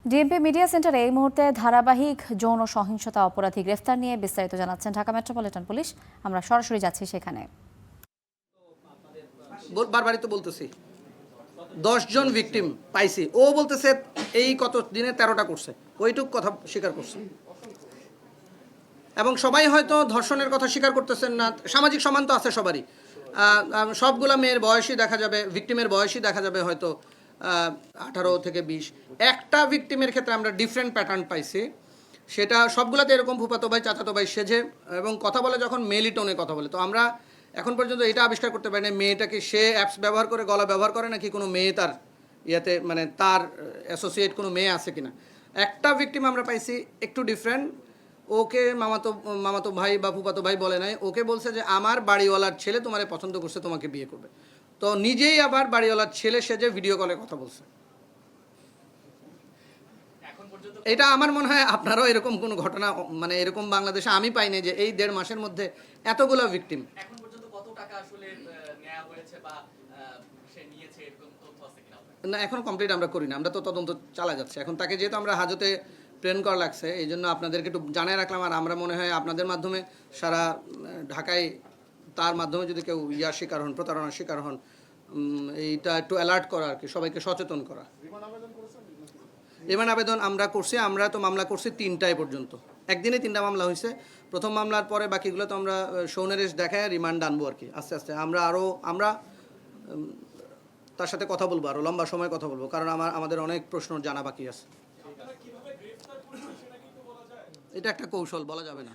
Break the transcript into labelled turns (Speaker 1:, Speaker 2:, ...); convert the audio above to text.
Speaker 1: DMP media সেন্টারে এই মুহূর্তে ধারাবাহিক যৌন সহিংসতা অপরাধী গ্রেফতার নিয়ে বিস্তারিত জানাচ্ছেন ঢাকা মেট্রোপলিটন পুলিশ। আমরা সরাসরি যাচ্ছি সেখানে।
Speaker 2: বারবারই তো বলতেছি 10 জন ভিকটিম পাইছি, ও বলতেছে এই কত দিনে 13টা করছে, ওইটুক কথা স্বীকার করছে। এবং সবাই হয়তো ধর্ষণের কথা স্বীকার করতেছেন না, সামাজিক সমান তো আছে সবারই। সবগুলা মেয়ের বয়সই দেখা যাবে, ভিকটিমের বয়সই দেখা যাবে হয়তো 18 থেকে 20। একটা ভিকটিমের ক্ষেত্রে আমরা ডিফারেন্ট প্যাটার্ন পাইছি, সেটা সবগুলাতে এরকম ফুফাতো ভাই চাচাতো ভাই সেজে এবং কথা বলে যখন মেলি টোনে কথা বলে। তো আমরা এখন পর্যন্ত এটা আবিষ্কার করতে পারি না মেয়েটাকে সে অ্যাপস ব্যবহার করে গলা ব্যবহার করে নাকি কোনো মেয়ে তার ইয়াতে মানে তার অ্যাসোসিয়েট কোনো মেয়ে আছে কিনা। একটা ভিকটিম আমরা পাইছি একটু ডিফারেন্ট, ওকে মামাতো ভাই বা ফুফাতো ভাই বলে নাই, ওকে বলছে যে আমার বাড়িওয়ালার ছেলে তোমারে পছন্দ করছে, তোমাকে বিয়ে করবে। তো নিজেই আবার বাড়িওয়ালার ছেলে সেজে ভিডিও কলে কথা বলছে। এটা আমার মনে হয় আপনারাও এরকম কোনো ঘটনা মানে এরকম বাংলাদেশে আমি পাইনি যে এই 1.5 মাসের মধ্যে এতগুলো ভিকটিম।
Speaker 3: এখন পর্যন্ত কত টাকা আসলে নেওয়া হয়েছে বা সে নিয়েছে এরকম তথ্য আছে কিনা?
Speaker 2: না, এখন কমপ্লিট আমরা করি না, আমরা তো তদন্ত চালা যাচ্ছে। এখন তাকে যেহেতু আমরা হাজতে প্রেরণ করা লাগছে, এই জন্য আপনাদেরকে একটু জানিয়ে রাখলাম। আর আমরা মনে হয় আপনাদের মাধ্যমে সারা ঢাকায় তার মাধ্যমে যদি কেউ শিকার হন, প্রতারণার শিকার হন, এইটা একটু অ্যালার্ট করা আর কি, সবাইকে সচেতন করা। রিমান্ড আবেদন আমরা করছি, আমরা তো মামলা করছি 3টায় পর্যন্ত, একদিনে 3টা মামলা হয়েছে। প্রথম মামলার পরে বাকিগুলো তো আমরা সৌনেরেশ দেখায় রিমান্ড আনবো আর কি। আস্তে আস্তে আমরা তার সাথে কথা বলবো, আরও লম্বা সময় কথা বলবো, কারণ আমাদের অনেক প্রশ্ন জানা বাকি আছে। এটা একটা কৌশল, বলা যাবে না।